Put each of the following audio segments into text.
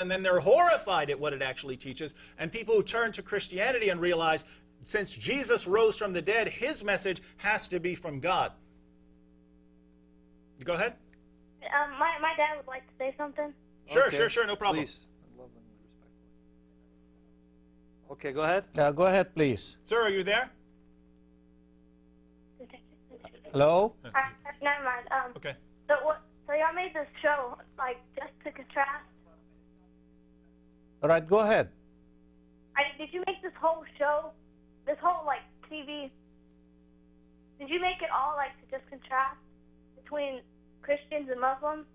and then they're horrified at what it actually teaches. And people who turn to Christianity and realize, since Jesus rose from the dead, his message has to be from God. Go ahead. My dad would like to say something. Sure, Okay. sure, no problem. Please. I love when you're respectful. Okay, go ahead. Go ahead, please. Sir, are you there? Hello? Never mind. Okay. So y'all made this show, like, just to contrast. All right, go ahead. Did you make this whole show, this whole, like, TV, did you make it all, like, to just contrast between Christians and Muslims?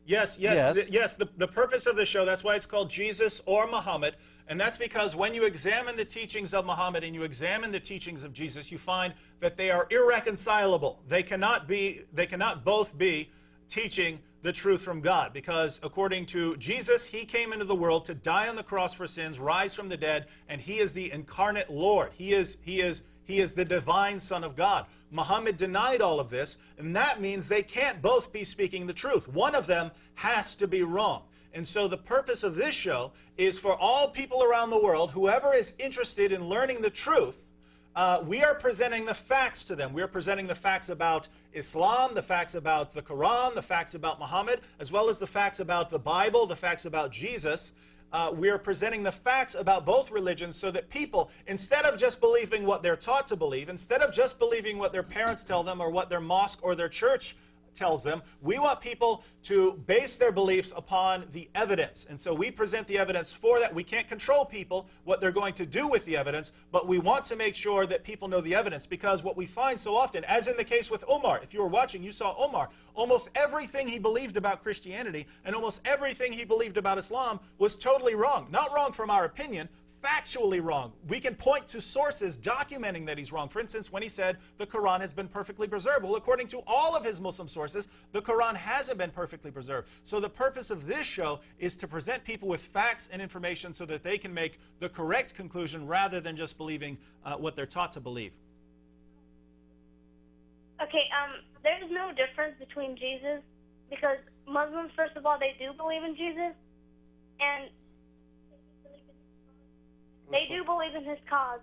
Yes. The purpose of the show, that's why it's called Jesus or Muhammad, and that's because when you examine the teachings of Muhammad and you examine the teachings of Jesus, you find that they are irreconcilable. They cannot both be teaching the truth from God, because according to Jesus, he came into the world to die on the cross for sins, rise from the dead, and he is the incarnate Lord. He is the divine Son of God. Muhammad denied all of this, and that means they can't both be speaking the truth. One of them has to be wrong. And so the purpose of this show is for all people around the world, whoever is interested in learning the truth, we are presenting the facts to them. We are presenting the facts about Islam, the facts about the Quran, the facts about Muhammad, as well as the facts about the Bible, the facts about Jesus. We are presenting the facts about both religions so that people, instead of just believing what they're taught to believe, instead of just believing what their parents tell them or what their mosque or their church tells them, we want people to base their beliefs upon the evidence. And so we present the evidence for that. We can't control people, what they're going to do with the evidence, but we want to make sure that people know the evidence, because what we find so often, as in the case with Omar, if you were watching, you saw Omar, almost everything he believed about Christianity and almost everything he believed about Islam was totally wrong. Not wrong from our opinion, factually wrong. We can point to sources documenting that he's wrong. For instance, when he said the Quran has been perfectly preserved. Well, according to all of his Muslim sources, the Quran hasn't been perfectly preserved. So the purpose of this show is to present people with facts and information so that they can make the correct conclusion rather than just believing what they're taught to believe. Okay, there's no difference between Jesus, because Muslims, first of all, they do believe in Jesus, and they do believe in his cause.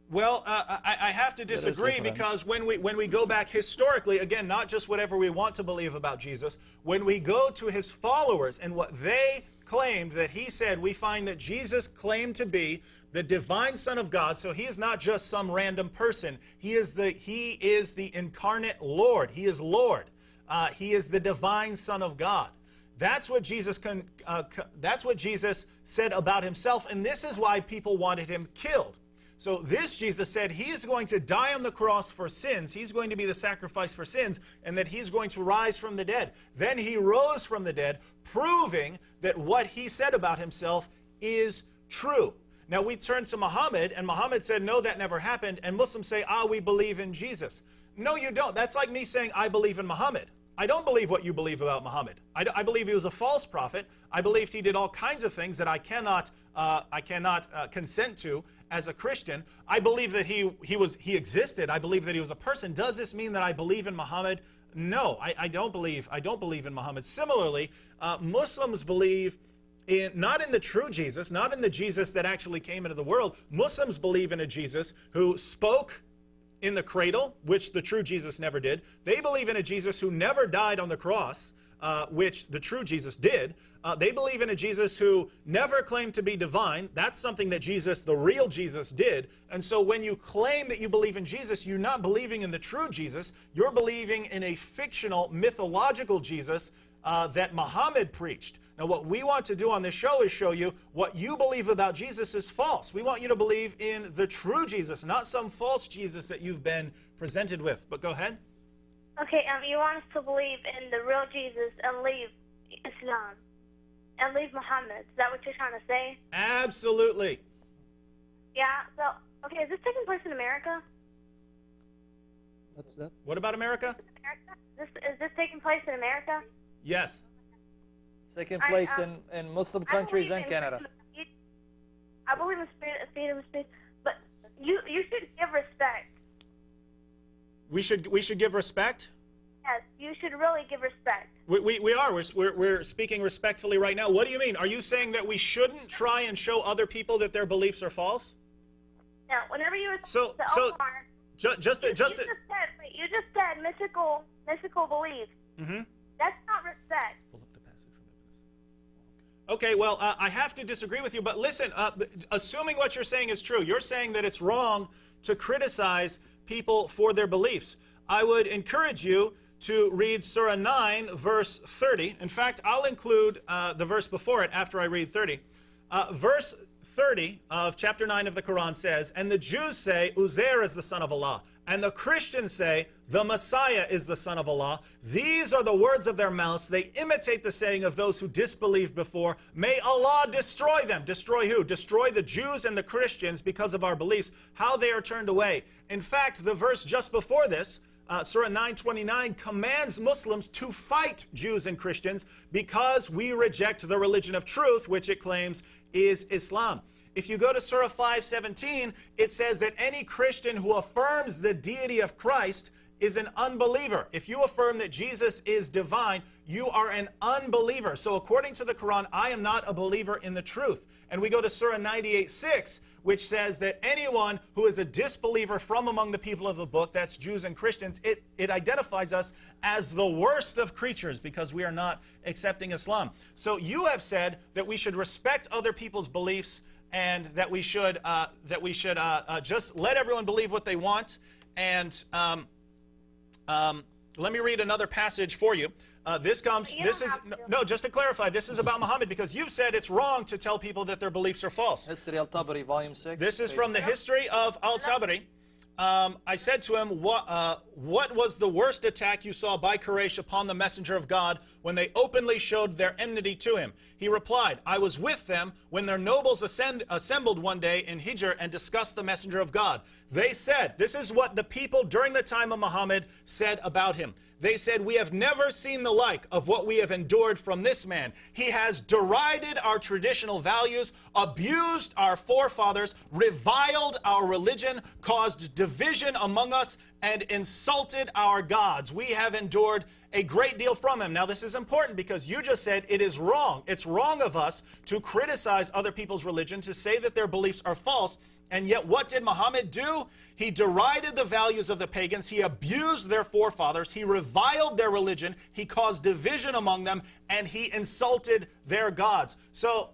Well, I have to disagree, because when we go back historically, again, not just whatever we want to believe about Jesus, when we go to his followers and what they claimed that he said, we find that Jesus claimed to be the divine Son of God. So he is not just some random person. He is the incarnate Lord. He is Lord. He is the divine Son of God. That's what Jesus said about himself, and this is why people wanted him killed. So this Jesus said he is going to die on the cross for sins. He's going to be the sacrifice for sins, and that he's going to rise from the dead. Then he rose from the dead, proving that what he said about himself is true. Now we turn to Muhammad, and Muhammad said, no, that never happened. And Muslims say, we believe in Jesus. No, you don't. That's like me saying, I believe in Muhammad. I don't believe what you believe about Muhammad. I believe he was a false prophet. I believe he did all kinds of things that I cannot consent to as a Christian. I believe that he existed. I believe that he was a person. Does this mean that I believe in Muhammad? No, I don't believe in Muhammad. Similarly, Muslims believe not in the true Jesus, not in the Jesus that actually came into the world. Muslims believe in a Jesus who spoke in the cradle, which the true Jesus never did. They believe in a Jesus who never died on the cross, which the true Jesus did. They believe in a Jesus who never claimed to be divine. That's something that Jesus, the real Jesus, did. And so when you claim that you believe in Jesus, you're not believing in the true Jesus. You're believing in a fictional, mythological Jesus that Muhammad preached. Now what we want to do on this show is show you what you believe about Jesus is false. We want you to believe in the true Jesus, not some false Jesus that you've been presented with. But go ahead. Okay, you want us to believe in the real Jesus and leave Islam and leave Muhammad. Is that what you're trying to say? Absolutely. Yeah, so, okay, is this taking place in America? What's that? What about America? Is this taking place in America? Yes. Taking place in Muslim countries and Canada. I believe in freedom of speech, but you should give respect. We should give respect? Yes, you should really give respect. We are. We're speaking respectfully right now. What do you mean? Are you saying that we shouldn't try and show other people that their beliefs are false? Now, whenever you were So Omar, you just said mystical beliefs. Mm-hmm. That's not respect. Okay, well, I have to disagree with you, but listen, assuming what you're saying is true, you're saying that it's wrong to criticize people for their beliefs. I would encourage you to read Surah 9, verse 30. In fact, I'll include the verse before it after I read 30. Verse 30 of chapter 9 of the Quran says, and the Jews say, Uzair is the son of Allah. And the Christians say, the Messiah is the son of Allah. These are the words of their mouths. They imitate the saying of those who disbelieved before. May Allah destroy them. Destroy who? Destroy the Jews and the Christians because of our beliefs, how they are turned away. In fact, the verse just before this, Surah 9:29, commands Muslims to fight Jews and Christians because we reject the religion of truth, which it claims is Islam. If you go to Surah 5:17, it says that any Christian who affirms the deity of Christ is an unbeliever. If you affirm that Jesus is divine, you are an unbeliever. So according to the Quran, I am not a believer in the truth. And we go to Surah 98:6, which says that anyone who is a disbeliever from among the people of the book, that's Jews and Christians, it identifies us as the worst of creatures because we are not accepting Islam. So you have said that we should respect other people's beliefs and that we should just let everyone believe what they want. And let me read another passage for you. Just to clarify, this is about Muhammad because you've said it's wrong to tell people that their beliefs are false. History al-Tabari, volume 6. This is from the history of al-Tabari. I said to him, what was the worst attack you saw by Quraysh upon the messenger of God when they openly showed their enmity to him? He replied, I was with them when their nobles assembled one day in Hijr and discussed the messenger of God. They said, this is what the people during the time of Muhammad said about him. They said, we have never seen the like of what we have endured from this man. He has derided our traditional values, abused our forefathers, reviled our religion, caused division among us, and insulted our gods. We have endured a great deal from him. Now, this is important because you just said it is wrong. It's wrong of us to criticize other people's religion, to say that their beliefs are false. And yet, what did Muhammad do? He derided the values of the pagans. He abused their forefathers. He reviled their religion. He caused division among them. And he insulted their gods. So,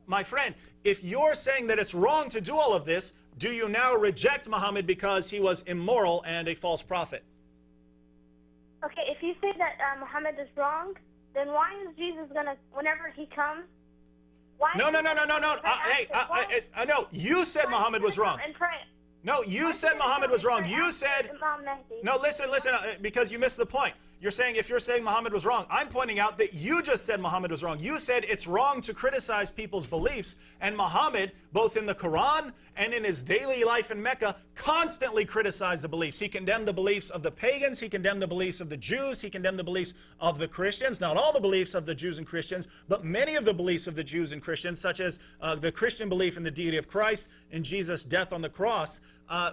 my friend, if you're saying that it's wrong to do all of this, do you now reject Muhammad because he was immoral and a false prophet? Okay, if you say that Muhammad is wrong, then why is Jesus gonna, whenever he comes, why? No. No, you said Muhammad was wrong. And pray. No, you said Muhammad was wrong. You said, no, listen, because you missed the point. You're saying, if you're saying Muhammad was wrong, I'm pointing out that you just said Muhammad was wrong. You said it's wrong to criticize people's beliefs, and Muhammad, both in the Quran and in his daily life in Mecca, constantly criticized the beliefs. He condemned the beliefs of the pagans, he condemned the beliefs of the Jews, he condemned the beliefs of the Christians, not all the beliefs of the Jews and Christians, but many of the beliefs of the Jews and Christians, such as the Christian belief in the deity of Christ and Jesus' death on the cross.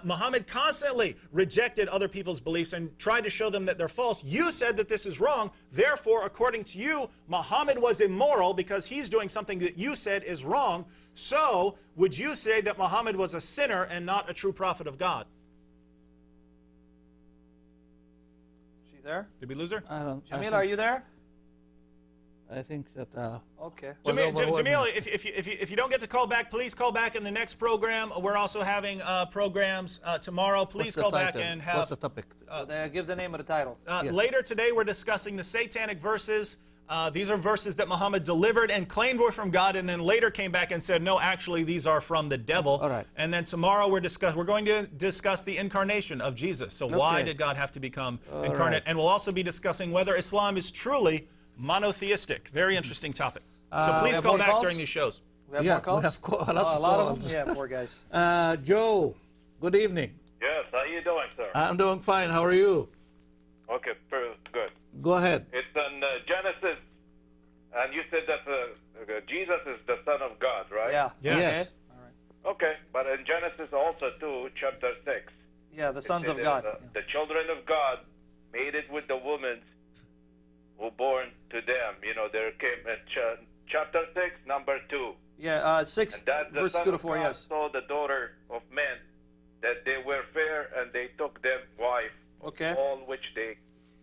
Muhammad constantly rejected other people's beliefs and tried to show them that they're false. You said that this is wrong. Therefore, according to you, Muhammad was immoral because he's doing something that you said is wrong. So, would you say that Muhammad was a sinner and not a true prophet of God? Is she there? Did we lose her? Jamil, are you there? I think that... okay. Jamil, if you don't get to call back, please call back in the next program. We're also having programs tomorrow. Please call back and have... What's the topic? Give the name of the title. Later today, we're discussing the satanic verses. These are verses that Muhammad delivered and claimed were from God, and then later came back and said, no, actually, these are from the devil. All right. And then tomorrow, we're going to discuss the incarnation of Jesus. So why did God have to become incarnate? Right. And we'll also be discussing whether Islam is truly monotheistic. Very interesting topic. So please call back during these shows. We have more calls? We have a lot of them? Yeah, poor guys. Joe, good evening. Yes, how you doing, sir? I'm doing fine. How are you? Okay, good. Go ahead. It's in Genesis, and you said that Jesus is the Son of God, right? Yeah. Yes. All right. Okay, but in Genesis also too, chapter 6. Yeah, the sons of God. The children of God made it with the woman, who born to them. You know, there came in chapter 6, number 2. Yeah, 6, And that the verse Son 2 to of 4, God yes. saw the daughter of men, that they were fair, and they took them wife, Okay. all which they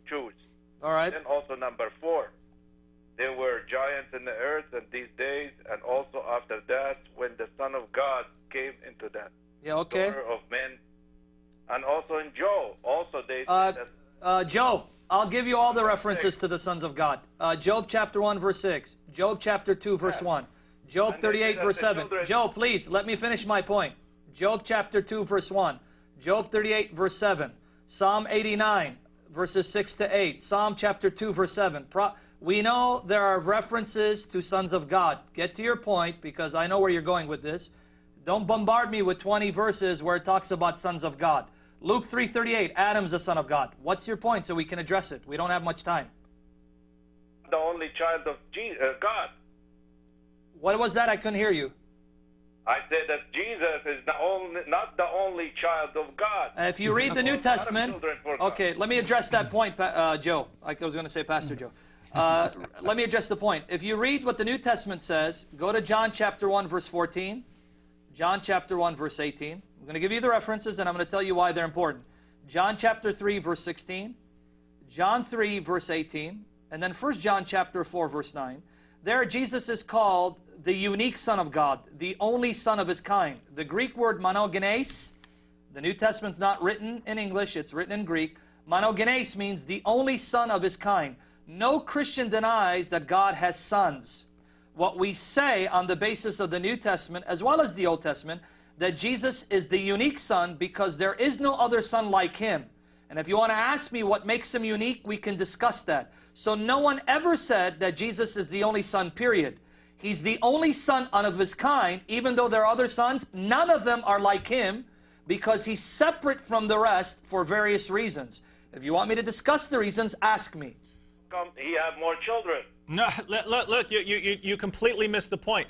choose. All right. Then also number 4, there were giants in the earth in these days, and also after that, when the Son of God came into that Yeah, okay. daughter of men. And also in Job, also they said that Job, I'll give you all the references to the sons of God. Job chapter 1, verse 6. Job chapter 2, verse 1. Job And they 38, said verse that the 7. children- Job, please, let me finish my point. Job chapter 2, verse 1. Job 38, verse 7. Psalm 89, verses 6 to 8. Psalm chapter 2, verse 7. We know there are references to sons of God. Get to your point, because I know where you're going with this. Don't bombard me with 20 verses where it talks about sons of God. Luke 3:38, Adam's a son of God. What's your point so we can address it? We don't have much time. the only child of God. What was that? I couldn't hear you. I said that Jesus is not the only child of God. If you read the New Testament, children for God. okay, let me address that point, Joe. Like I was going to say, Pastor Joe. Let me address the point. If you read what the New Testament says, go to John chapter 1, verse 14. John chapter 1, verse 18. I'm going to give you the references, and I'm going to tell you why they're important. John chapter 3, verse 16. John 3, verse 18. And then 1 John chapter 4, verse 9. There, Jesus is called the unique Son of God, the only Son of His kind. The Greek word monogenes, the New Testament's not written in English, it's written in Greek. Monogenes means the only Son of His kind. No Christian denies that God has sons. What we say on the basis of the New Testament, as well as the Old Testament, that Jesus is the unique Son because there is no other Son like Him. And if you want to ask me what makes Him unique, we can discuss that. So no one ever said that Jesus is the only Son, period. He's the only Son of His kind, even though there are other sons. None of them are like Him because He's separate from the rest for various reasons. If you want me to discuss the reasons, ask me. He have more children. No, look, you completely missed the point.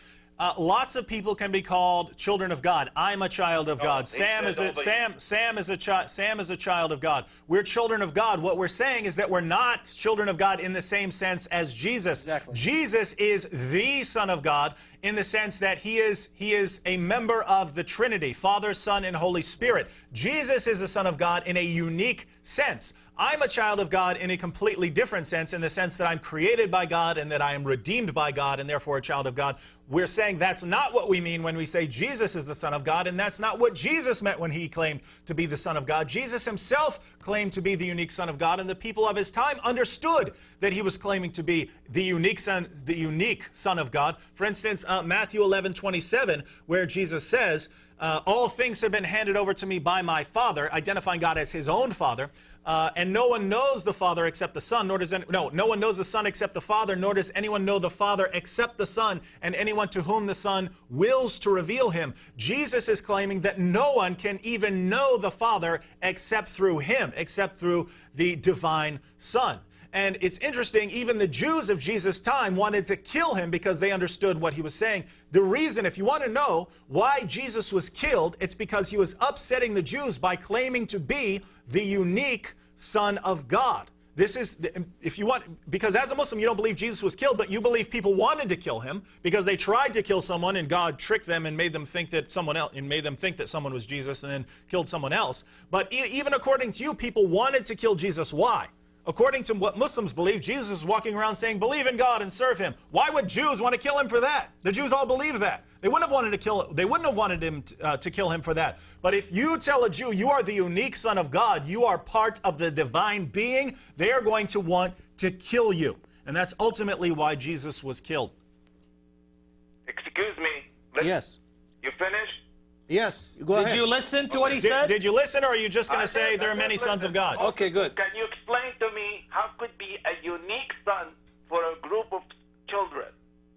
Lots of people can be called children of God. I'm a child of God. Sam is a child of God. We're children of God. What we're saying is that we're not children of God in the same sense as Jesus. Exactly. Jesus is the Son of God in the sense that he is a member of the Trinity, Father, Son, and Holy Spirit. Jesus is a Son of God in a unique sense. I'm a child of God in a completely different sense, in the sense that I'm created by God and that I am redeemed by God and therefore a child of God. We're saying that's not what we mean when we say Jesus is the Son of God, and that's not what Jesus meant when He claimed to be the Son of God. Jesus Himself claimed to be the unique Son of God, and the people of His time understood that He was claiming to be the unique Son of God. For instance, Matthew 11:27, where Jesus says, all things have been handed over to me by my Father, identifying God as His own Father. And no one knows the Father except the Son, no one knows the Son except the Father, nor does anyone know the Father except the Son, and anyone to whom the Son wills to reveal Him. Jesus is claiming that no one can even know the Father except through Him, except through the divine Son. And it's interesting, even the Jews of Jesus' time wanted to kill Him because they understood what He was saying. The reason, if you want to know why Jesus was killed, it's because He was upsetting the Jews by claiming to be the unique Son of God. This is, if you want, because as a Muslim you don't believe Jesus was killed, but you believe people wanted to kill Him because they tried to kill someone and God tricked them and made them think that someone was Jesus and then killed someone else. But even according to you, people wanted to kill Jesus. Why? According to what Muslims believe, Jesus is walking around saying, believe in God and serve Him. Why would Jews want to kill Him for that? The Jews all believe that. They wouldn't have wanted Him to kill Him for that. But if you tell a Jew you are the unique Son of God, you are part of the divine being, they are going to want to kill you. And that's ultimately why Jesus was killed. Excuse me. Yes. You finished? Yes, go ahead. Did you listen to what he said? Did you listen, or are you just going to say there are many sons of God? Okay, good. Can you explain to me how could be a unique son for a group of children?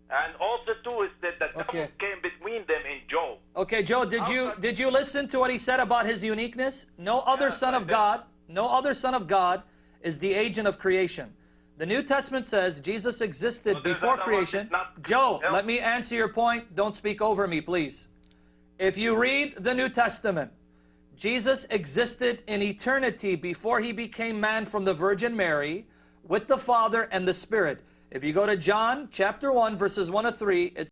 And also too is that the devil came between them in Job. Okay, Joe, did you listen to what he said about his uniqueness? No other Son of God, no other Son of God is the agent of creation. The New Testament says Jesus existed before creation. Joe, let me answer your point. Don't speak over me, please. If you read the New Testament, Jesus existed in eternity before He became man from the Virgin Mary. with the Father and the Spirit. If you go to John chapter 1, verses 1 to 3, it